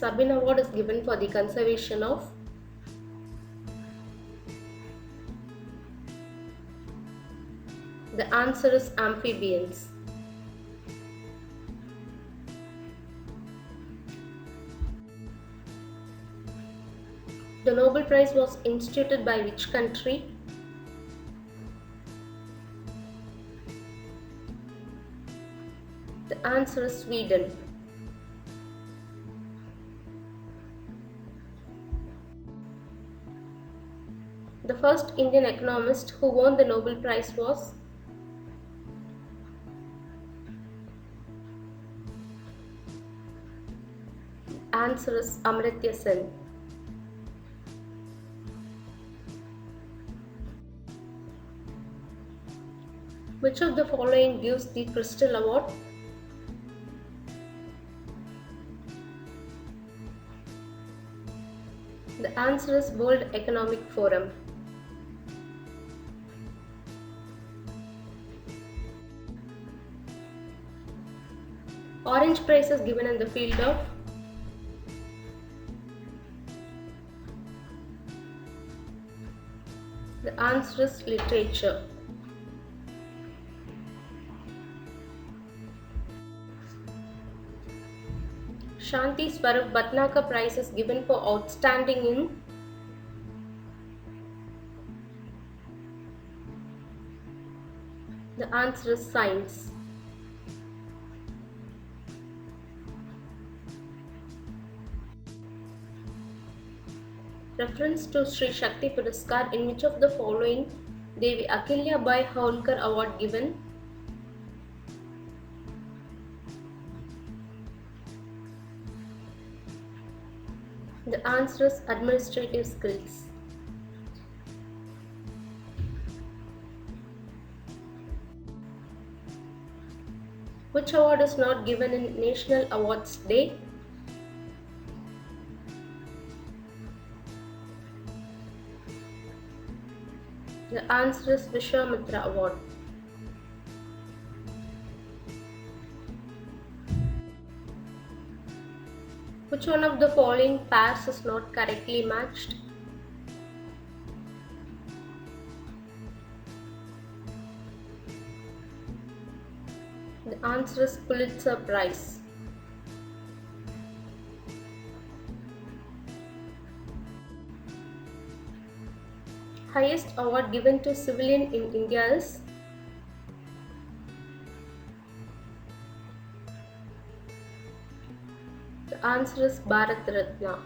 Sabin Award is given for the conservation of? The answer is amphibians. The Nobel Prize was instituted by which country? The answer is Sweden. The first Indian economist who won the Nobel Prize was? The answer is Amartya Sen. Which of the following gives the Crystal Award? The answer is World Economic Forum. Orange Prize is given in the field of? The answer is literature. Shanti Swarup Bhatnagar Prize is given for outstanding in? The answer is science. Reference to Sri Shakti Puraskar in which of the following Devi Ahilya Bai Holkar Award given? The answer is administrative skills. Which award is not given in National Awards Day? The answer is Vishwamitra Award. Which one of the following pairs is not correctly matched? The answer is Pulitzer Prize. Highest award given to civilian in India is? The answer is Bharat Ratna.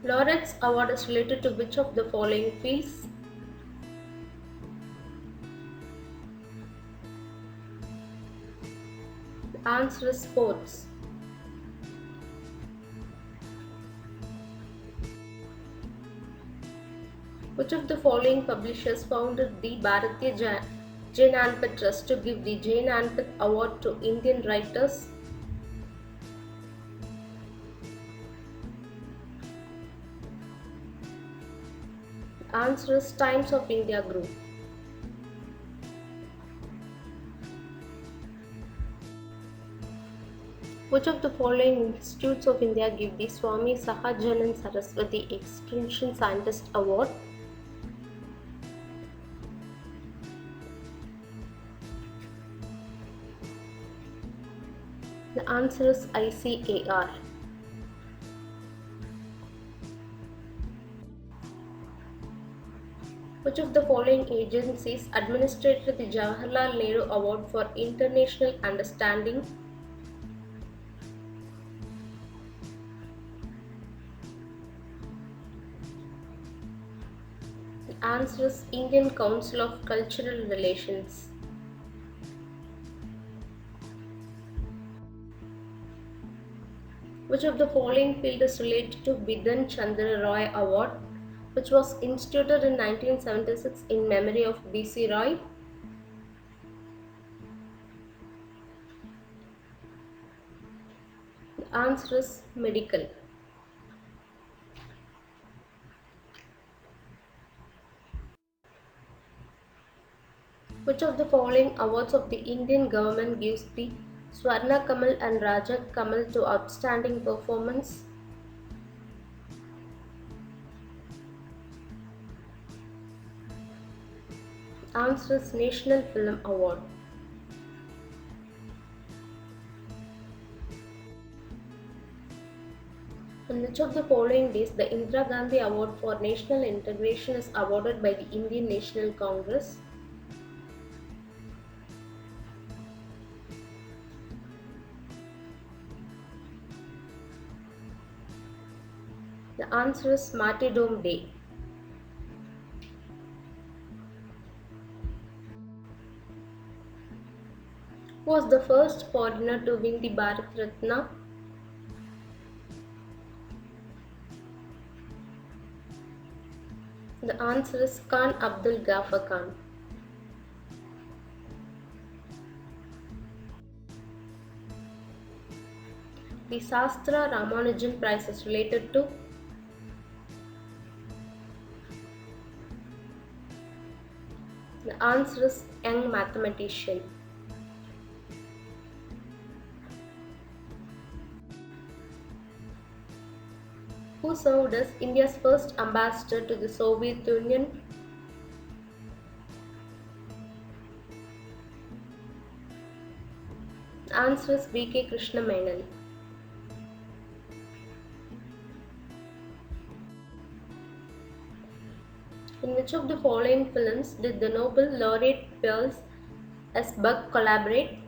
Laureates Award is related to which of the following fields? The answer is sports. Which of the following publishers founded the Bharatiya Jnanpith Trust to give the Jnanpith Award to Indian writers? The answer is Times of India Group. Which of the following institutes of India give the Swami Sahajanand Saraswati Extension Scientist Award? The answer is ICAR. Which of the following agencies administered the Jawaharlal Nehru Award for International Understanding? The answer is Indian Council of Cultural Relations. Which of the following field is related to Bidhan Chandra Roy Award, which was instituted in 1976 in memory of B.C. Roy? The answer is medical. Which of the following awards of the Indian government gives the Swarna Kamal and Raja Kamal to outstanding performance? Answer is National Film Award. On which of the following days the Indira Gandhi Award for National Integration is awarded by the Indian National Congress? The answer is Martyrdom Day. Who was the first foreigner to win the Bharat Ratna? The answer is Khan Abdul Ghaffar Khan. The Sastra Ramanujan Prize is related to? The answer is Young Mathematician. Who served as India's first ambassador to the Soviet Union? The answer is V.K. Krishna Menon. In which of the following films did the Nobel laureate Pierce S. Buck collaborate?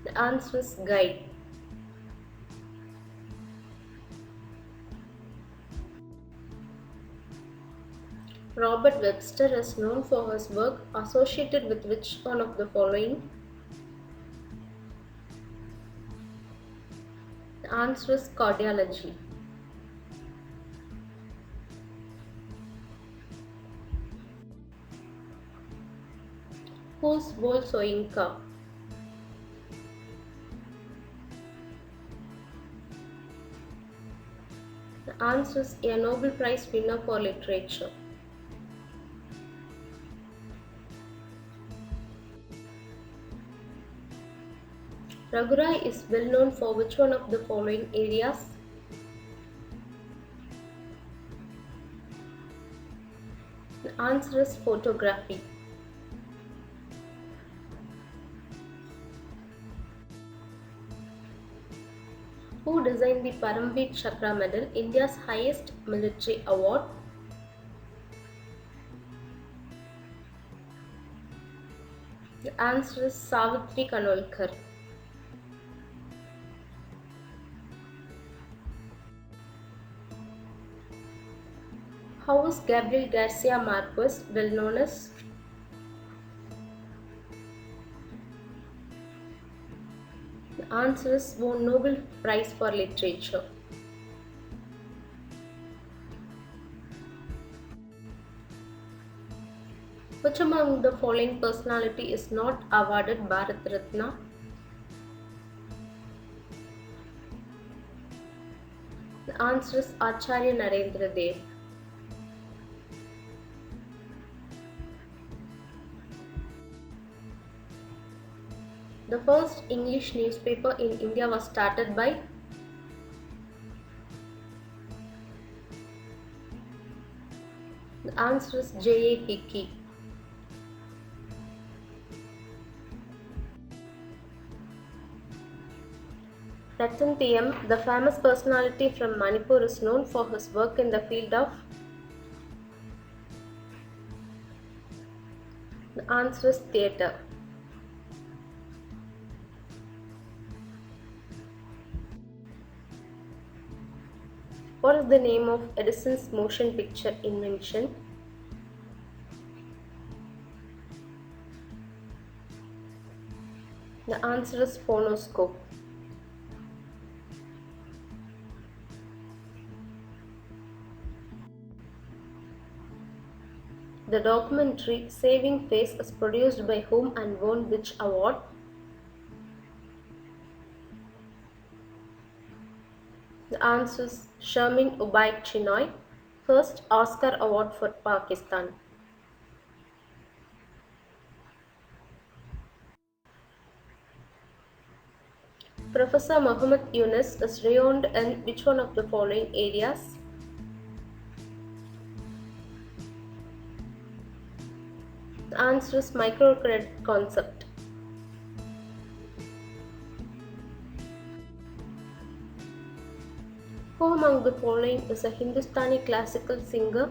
The answer is Guide. Robert Webster is known for his work associated with which one of the following? The answer is cardiology. Who's Bolsoinka? The answer is a Nobel Prize winner for literature. Raghurai is well known for which one of the following areas? The answer is photography. Who designed the Paramveer Chakra Medal, India's highest military award? The answer is Savitri Kanolkar. How is Gabriel Garcia Marquez well known as? The answer is won Nobel Prize for Literature. Which among the following personality is not awarded Bharat Ratna? The answer is Acharya Narendra Dev. The first English newspaper in India was started by? The answer is J.A. Hickey. Ratan Tiyam, the famous personality from Manipur, is known for his work in the field of? The answer is theatre. What is the name of Edison's motion picture invention? The answer is phonoscope. The documentary Saving Face is produced by whom and won which award? The answer is Shermin Obaid Chinoy. First Oscar Award for Pakistan. Professor Muhammad Yunus is renowned in which one of the following areas? The answer is microcredit concept. Who among the following is a Hindustani classical singer?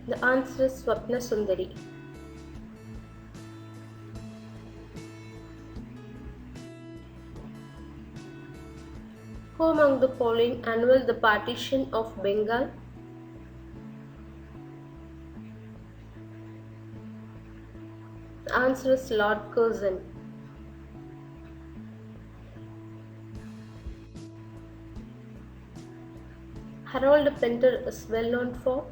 The answer is Swapna Sundari. Who among the following annulled the partition of Bengal? The answer is Lord Curzon. Harold Pinter is well known for?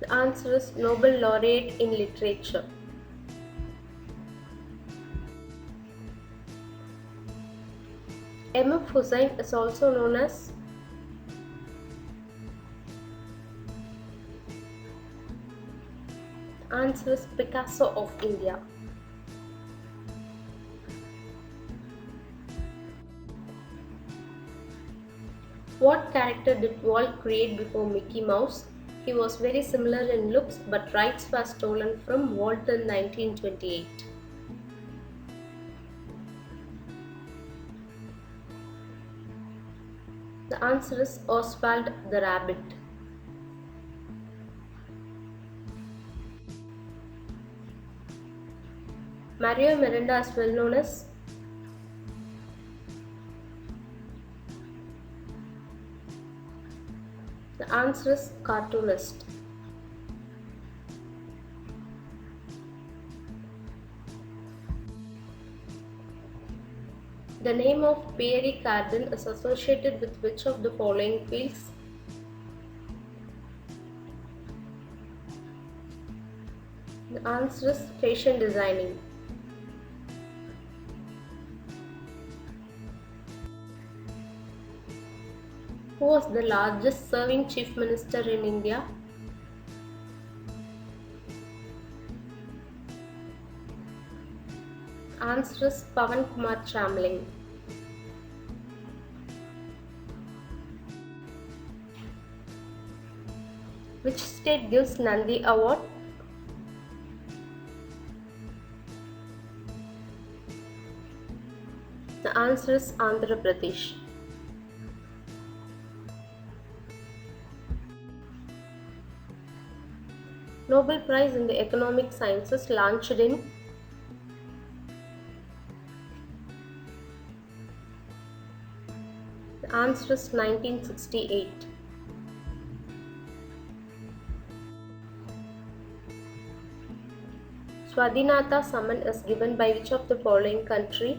The answer is Nobel laureate in literature. M.F. Hussain is also known as? The answer is Picasso of India. What character did Walt create before Mickey Mouse? He was very similar in looks, but rights were stolen from Walt in 1928. The answer is Oswald the Rabbit. Mario Miranda is well known as? The answer is cartoonist. The name of Pierre Cardin is associated with which of the following fields? The answer is fashion designing. Who was the largest serving chief minister in India? Answer is Pavan Kumar Chamling. Which state gives Nandi Award? The answer is Andhra Pradesh. Nobel Prize in the Economic Sciences launched in? The answer is 1968. Swadhinata summon is given by which of the following country?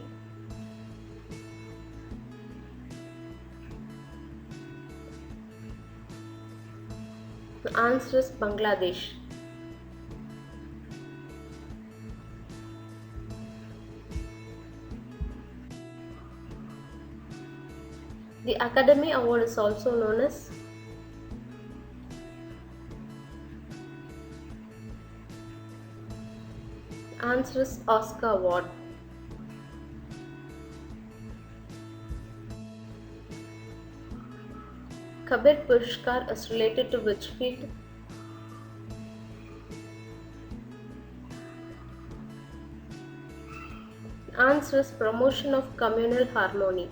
The answer is Bangladesh. The Academy Award is also known as? The answer is Oscar Award. Kabir Puruskar is related to which field? The answer is promotion of communal harmony.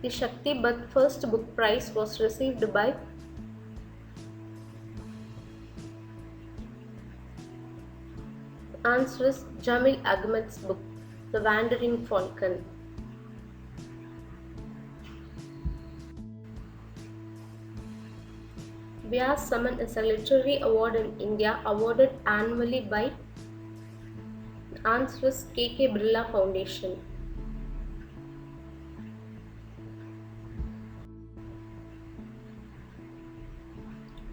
The Shakti Butt first book prize was received by? The answer is Jamil Ahmed's book, The Wandering Falcon. Vyas Samman is a literary award in India awarded annually by? The answer is K.K. Birla Foundation. . . . . . . . . . . . . . . . . . . . . . . . . . . . . . . . . . . . . . . . . . . . . . . . . . . . . . . . . . . . . . . . . . . . . . . . . . . . . . . . . . .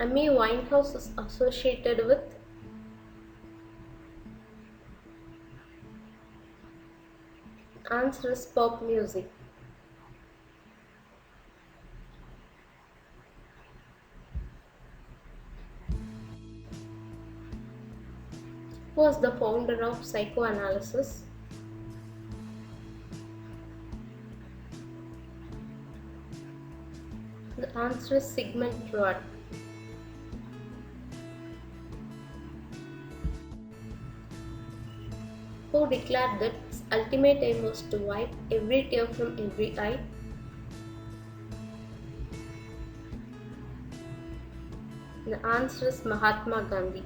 Amy Winehouse is associated with. Answer is pop music. Who was the founder of psychoanalysis? The answer is Sigmund Freud. Who declared that his ultimate aim was to wipe every tear from every eye? The answer is Mahatma Gandhi.